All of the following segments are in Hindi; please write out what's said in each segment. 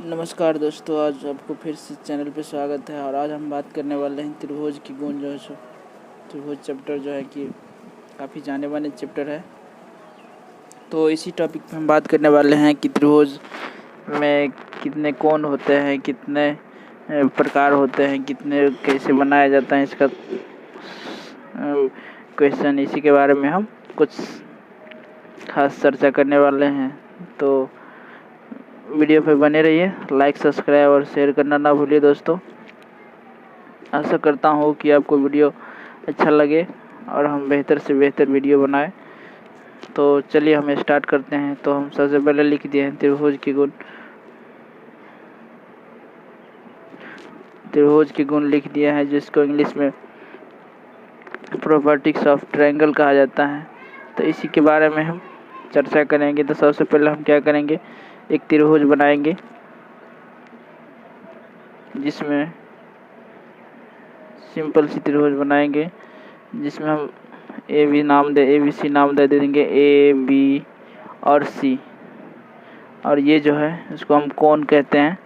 नमस्कार दोस्तों, आज आपको फिर से चैनल पे स्वागत है। और आज हम बात करने वाले हैं त्रिभुज की गुण जो है सो त्रिभुज चैप्टर जो है कि काफ़ी जाने माने चैप्टर है। तो इसी टॉपिक पे हम बात करने वाले हैं कि त्रिभुज में कितने कोण होते हैं, कितने प्रकार होते हैं, कितने कैसे बनाया जाता है, इसका क्वेश्चन, इसी के बारे में हम कुछ खास चर्चा करने वाले हैं। तो वीडियो पे बने रहिए, लाइक सब्सक्राइब और शेयर करना ना भूलिए दोस्तों। आशा करता हूँ कि आपको वीडियो अच्छा लगे और हम बेहतर से बेहतर वीडियो बनाएं। तो चलिए हम स्टार्ट करते हैं। तो हम सबसे पहले लिख दिए हैं त्रिभुज के गुण। त्रिभुज के गुण लिख दिया है, जिसको इंग्लिश में प्रॉपर्टीज ऑफ ट्रायंगल कहा जाता है। तो इसी के बारे में हम चर्चा करेंगे। तो सबसे पहले हम क्या करेंगे, एक त्रिभुज बनाएंगे जिसमें सिंपल सी त्रिभुज बनाएंगे जिसमें हम ए बी सी नाम दे देंगे, ए बी और सी। और ये जो है इसको हम कोण कहते हैं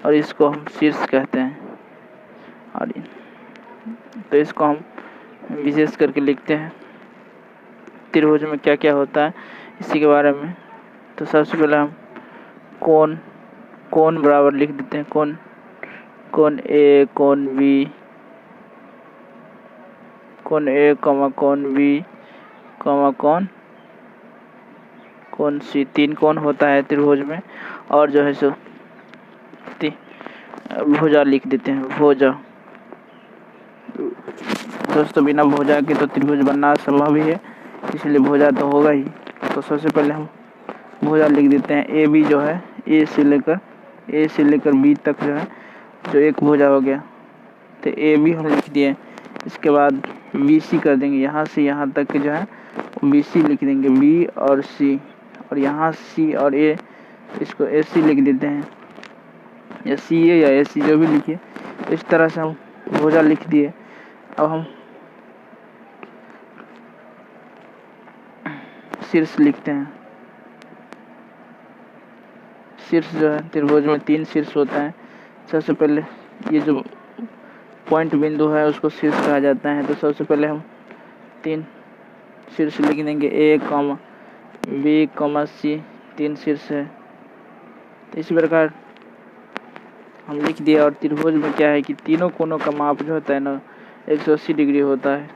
और इसको हम शीर्ष कहते हैं। और तो इसको हम विशेष करके लिखते हैं त्रिभुज में क्या क्या होता है इसी के बारे में। तो सबसे पहले हम कोण बराबर लिख देते हैं, कोण ए, कोण बी, कोण ए कॉमा कोण बी कॉमा कोण सी। 3 कोण होता है त्रिभुज में। और जो है सो भुजा लिख देते हैं, भुजा। दोस्तों बिना भुजा के तो त्रिभुज बनना संभव ही है, इसलिए भुजा तो होगा ही। तो सबसे पहले हम भुजा लिख देते हैं। ए बी जो है ए से लेकर बी तक जो है जो एक भुजा हो गया। तो ए बी हम लिख दिए। इसके बाद बी सी कर देंगे, यहाँ से यहाँ तक जो है बी सी लिख देंगे, बी और सी। और यहाँ सी और ए, इसको ए सी लिख देते हैं, या सी ए या ए सी जो भी लिखिए। इस तरह से हम भुजा लिख दिए। अब हम शीर्ष लिखते हैं। शीर्ष जो है त्रिभुज में 3 शीर्ष होता है। सबसे पहले ये जो पॉइंट बिंदु है उसको शीर्ष कहा जाता है। तो सबसे पहले हम 3 शीर्ष लिख देंगे, ए कॉमा बी कॉमा सी, 3 शीर्ष है। तो इसी प्रकार हम लिख दिए। और त्रिभुज में क्या है कि तीनों कोनों का माप जो होता है ना 180 डिग्री होता है।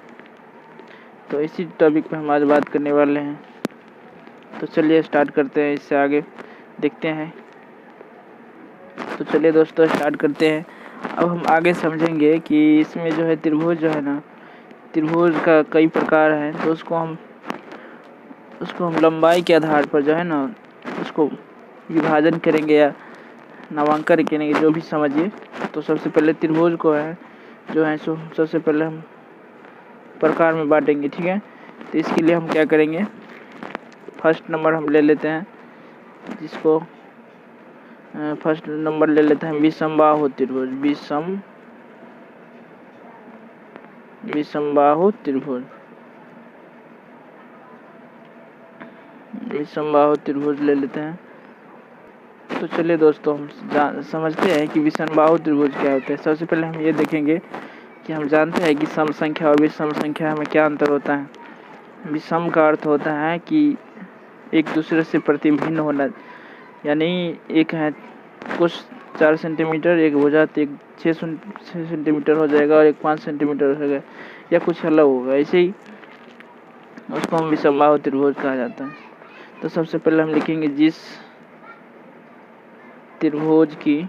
तो इसी टॉपिक पे हम आज बात करने वाले हैं। तो चलिए स्टार्ट करते हैं, इससे आगे देखते हैं। तो चलिए दोस्तों स्टार्ट करते हैं। अब हम आगे समझेंगे कि इसमें जो है त्रिभुज जो है ना, त्रिभुज का कई प्रकार है। तो उसको हम लंबाई के आधार पर जो है ना उसको विभाजन करेंगे या नामांकन करेंगे, जो भी समझिए। तो सबसे पहले त्रिभुज को है जो है सो सबसे पहले हम प्रकार में बांटेंगे, ठीक है। तो इसके लिए हम क्या करेंगे, फर्स्ट नंबर हम ले लेते हैं, जिसको फर्स्ट नंबर ले लेते हैं विषमबाहु त्रिभुज। विषमबाहु त्रिभुज ले लेते हैं। तो चलिए दोस्तों हम समझते हैं कि विषमबाहु त्रिभुज क्या होता है। सबसे पहले हम ये देखेंगे कि हम जानते हैं कि सम संख्या और विषम संख्या में क्या अंतर होता है। विषम का अर्थ होता है कि एक दूसरे से प्रतिभिन्न होना, यानी एक है कुछ 4 सेंटीमीटर एक भुजा, तो एक 6 सेंटीमीटर हो जाएगा और एक 5 सेंटीमीटर होगा, या कुछ अलग होगा। ऐसे ही उसको हम विषमबाहु त्रिभुज कहा जाता है। तो सबसे पहले हम लिखेंगे जिस त्रिभुज की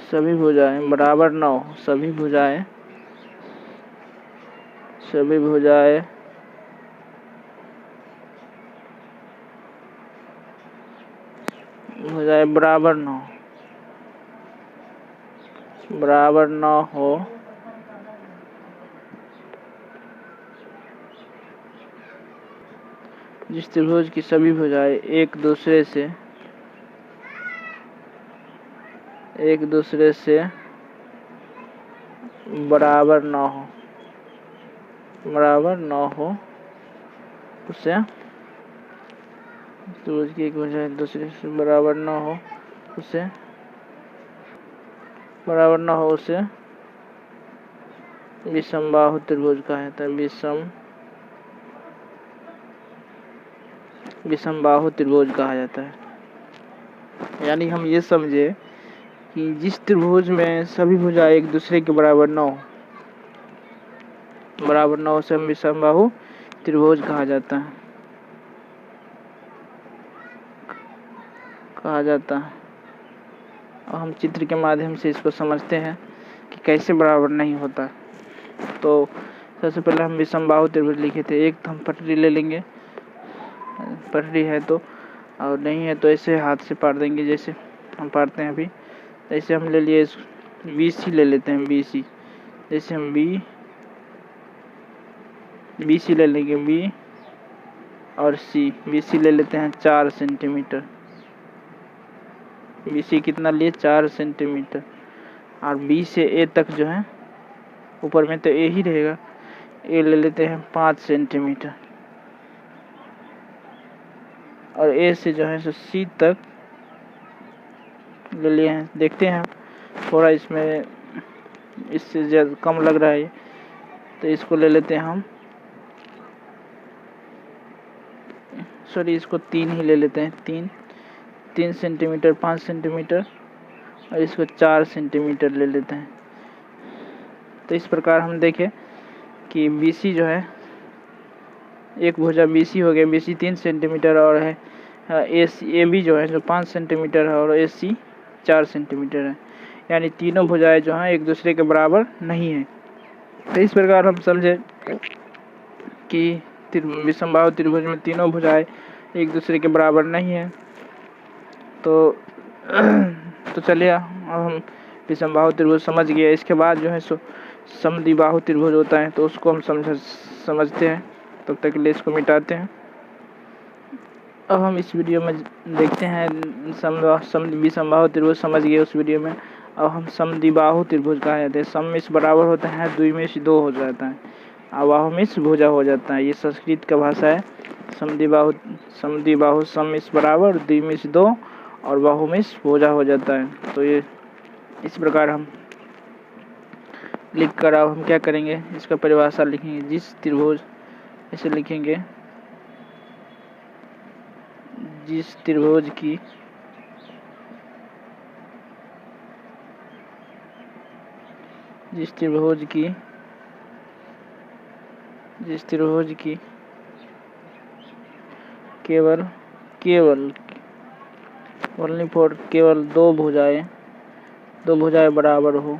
सभी भुजाएं बराबर न हो, सभी भुजाएं बराबर न हो, जिस त्रिभुज की सभी भुजाएं एक दूसरे से एक दूसरे से बराबर ना हो, उससे त्रिभुज की एक भुजा एक दूसरे से बराबर ना हो, उसे विषमबाहु त्रिभुज कहा जाता है। विषमबाहु त्रिभुज कहा जाता है। यानी हम ये समझे कि जिस त्रिभुज में सभी भुजा एक दूसरे के बराबर न हो, उसे हम विषमबाहु त्रिभुज कहा जाता है। और हम चित्र के माध्यम से इसको समझते हैं कि कैसे बराबर नहीं होता। तो सबसे पहले हम विषमबाहु त्रिभुज लिखे थे। एक तो हम पटरी ले लेंगे, पटरी है तो, और नहीं है तो ऐसे हाथ से पार देंगे जैसे हम पारते हैं अभी। ऐसे हम ले लिए, BC ले लेते हैं। BC जैसे हम BC ले लेंगे, B और C। BC ले लेते हैं 4 सेंटीमीटर। BC कितना लिए? 4 सेंटीमीटर। और B से A तक जो है, ऊपर में तो A ही रहेगा, A ले लेते हैं 5 सेंटीमीटर। और A से जो है सो C तक ले लिए हैं। देखते हैं थोड़ा इसमें इससे ज़्यादा कम लग रहा है, तो इसको ले लेते हैं हम, इसको 3 ही ले लेते हैं। 3 सेंटीमीटर, 5 सेंटीमीटर, और इसको 4 सेंटीमीटर ले लेते हैं। तो इस प्रकार हम देखें कि BC जो है, एक भुजा BC हो गया, BC 3 सेंटीमीटर, और है AB जो है जो 5 सेंटीमीटर है, और AC 4 सेंटीमीटर है। यानी तीनों भुजाएं जो हैं एक दूसरे के बराबर नहीं है। तो इस प्रकार हम समझे कि विषमबाहु त्रिभुज में तीनों भुजाएं एक दूसरे के बराबर नहीं है। तो चलिए, अब हम विषमबाहु त्रिभुज समझ गए। इसके बाद जो है सो समद्विबाहु त्रिभुज होता है, तो उसको हम समझते हैं। तब तक के लिए इसको मिटाते हैं। अब हम इस वीडियो में देखते हैं विषमबाहु त्रिभुज समझ गए उस वीडियो में। अब हम समद्विबाहु त्रिभुज कहा जाता है। सम में बराबर होता है, द्वि में 2 हो जाता है, और बाहु में भुजा हो जाता है। ये संस्कृत का भाषा है। समद्विबाहु सम में बराबर, द्वि में 2 और बाहु में भुजा हो जाता है। तो ये इस प्रकार हम लिख कर अब हम क्या करेंगे, इसका परिभाषा लिखेंगे। जिस त्रिभुज, ऐसे लिखेंगे, जिस त्रिभुज की केवल दो भुजाएं बराबर हो,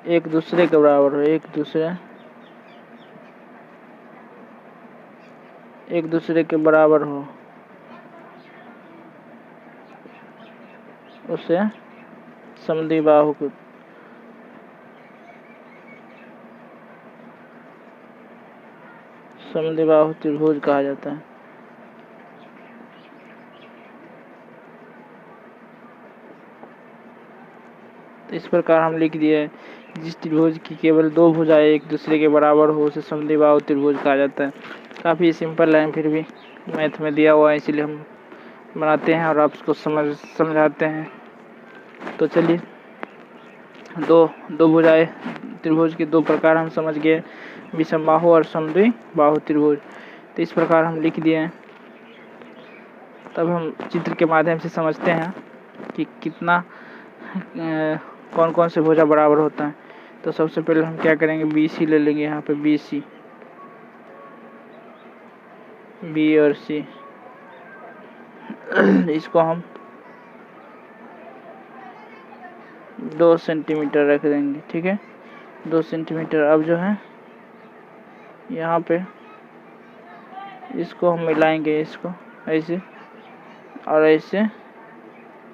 एक दूसरे के बराबर हो, एक दूसरे के बराबर हो, उसे समद्विबाहु त्रिभुज कहा जाता है। तो इस प्रकार हम लिख दिए, जिस त्रिभुज की केवल 2 भुजाएं एक दूसरे के बराबर हो, उसे समद्विबाहु त्रिभुज कहा जाता है। काफ़ी सिंपल है, फिर भी मैथ में दिया हुआ है, इसलिए हम बनाते हैं और आप उसको समझाते हैं। तो चलिए, दो भुजाएं त्रिभुज के 2 प्रकार हम समझ गए, विषमबाहु और समद्विबाहु त्रिभुज। तो इस प्रकार हम लिख दिए हैं। तब हम चित्र के माध्यम से समझते हैं कि कितना कौन कौन से भुजा बराबर होता है। तो सबसे पहले हम क्या करेंगे, BC ले लेंगे। यहाँ पे BC, B और C, इसको हम 2 सेंटीमीटर रख देंगे। ठीक है, 2 सेंटीमीटर। अब जो है यहाँ पे इसको हम मिलाएंगे, इसको ऐसे और ऐसे।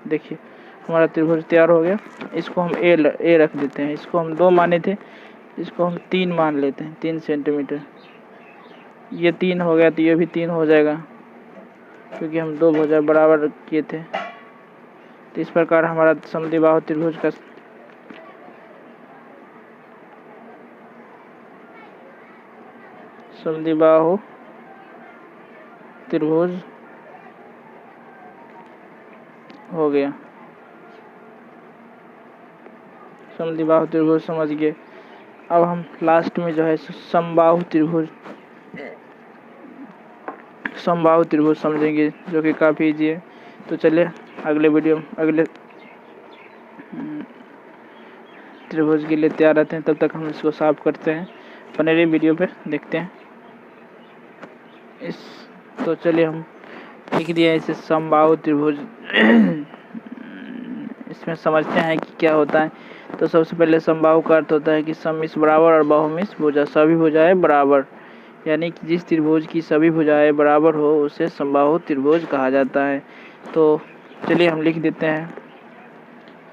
देखिए हमारा त्रिभुज तैयार हो गया। इसको हम A रख देते हैं। इसको हम 2 माने थे, इसको हम 3 मान लेते हैं, 3 सेंटीमीटर। ये 3 हो गया तो ये भी 3 हो जाएगा, क्योंकि हम 2 भुजा बराबर किए थे। तो इस प्रकार हमारा समद्विबाहु त्रिभुज का समद्विबाहु त्रिभुज हो गया। समद्विबाहु त्रिभुज समझ गए। अब हम लास्ट में जो है समबाहु त्रिभुज समझेंगे, जो कि काफ़ी ईजी है। तो चलिए अगले त्रिभुज के लिए तैयार रहते हैं। तब तक हम इसको साफ करते हैं, बने रहिए वीडियो पे, देखते हैं तो चलिए हम लिख दिया इसे समबाहु त्रिभुज। इसमें समझते हैं कि क्या होता है। तो सबसे पहले समबाहु का अर्थ होता है कि सममिश बराबर और बाहुमिश भुजा, सभी भुजाएं बराबर, यानी कि जिस त्रिभुज की सभी भुजाएं बराबर हो उसे समबाहु त्रिभुज कहा जाता है। तो चलिए हम लिख देते हैं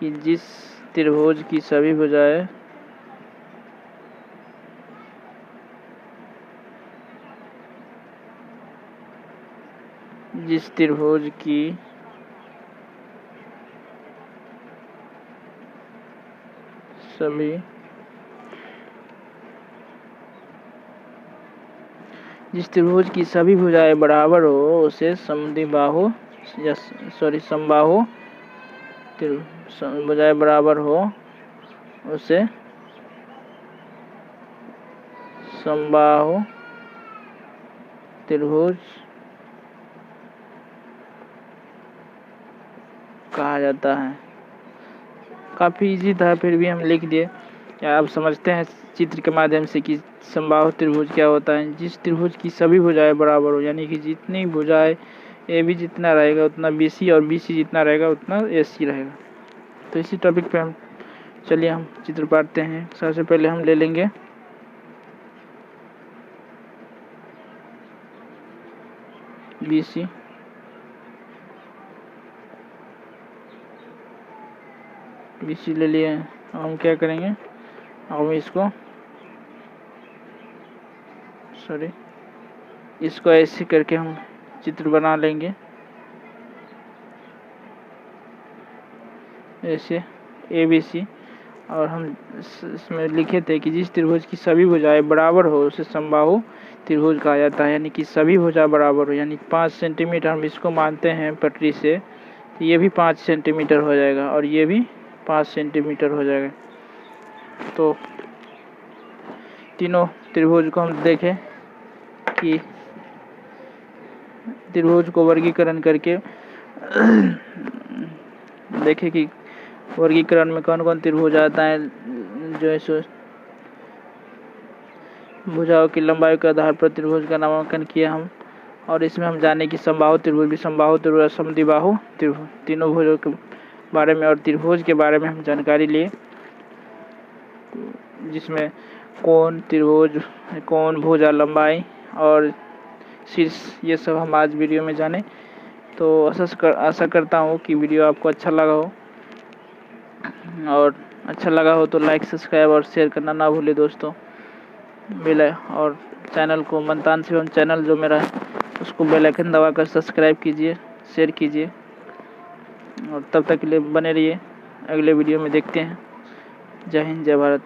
कि जिस त्रिभुज की सभी भुजाएं जिस त्रिभुज की सभी भुजाएं बराबर हो उसे समद्विबाहु समबाहु भुजाएं बराबर हो उसे समबाहु त्रिभुज कहा जाता है। काफ़ी इजी था, फिर भी हम लिख दिए। क्या आप समझते हैं चित्र के माध्यम से कि समबाहु त्रिभुज क्या होता है? जिस त्रिभुज की सभी भुजाएं बराबर हो, यानी कि जितनी भुजाएं ए बी जितना रहेगा उतना बी सी, और बी सी जितना रहेगा उतना ए सी रहेगा। तो इसी टॉपिक पे हम चलिए हम चित्र पाते हैं। सबसे पहले हम ले लेंगे बी सी, ले लिए। हम क्या करेंगे, हम इसको ऐसे करके हम चित्र बना लेंगे, ऐसे ए बी सी। और हम इसमें लिखे थे कि जिस त्रिभुज की सभी भुजाएं बराबर हो उसे समबाहु त्रिभुज कहा जाता है, यानी कि सभी भुजा बराबर हो। यानी 5 सेंटीमीटर हम इसको मानते हैं पटरी से, तो ये भी 5 सेंटीमीटर हो जाएगा और ये भी 5 सेंटीमीटर हो जाएगा। तो तीनों त्रिभुज को हम देखें कि त्रिभुज को वर्गीकरण करके देखें कि वर्गीकरण में कौन कौन त्रिभुज आता है। जो है भुजाओं की लंबाई के आधार पर त्रिभुज का नामांकन किया हम, और इसमें हम जाने कि समबाहु त्रिभुज भी समबाहु त्रिभुज और समद्विबाहु त्रिभुज तीनों भुजों के बारे में और त्रिभुज के बारे में हम जानकारी लिए, जिसमें कोण त्रिभुज, कोण भुजा लंबाई और शीर्ष, ये सब हम आज वीडियो में जाने। तो आशा करता हूँ कि वीडियो आपको अच्छा लगा हो, और अच्छा लगा हो तो लाइक सब्सक्राइब और शेयर करना ना भूले दोस्तों। और चैनल को मंतान शिवम चैनल जो मेरा है उसको बेल आइकन दबाकर सब्सक्राइब कीजिए, शेयर कीजिए, और तब तक के लिए बने रहिए। अगले वीडियो में देखते हैं। जय हिंद, जय भारत।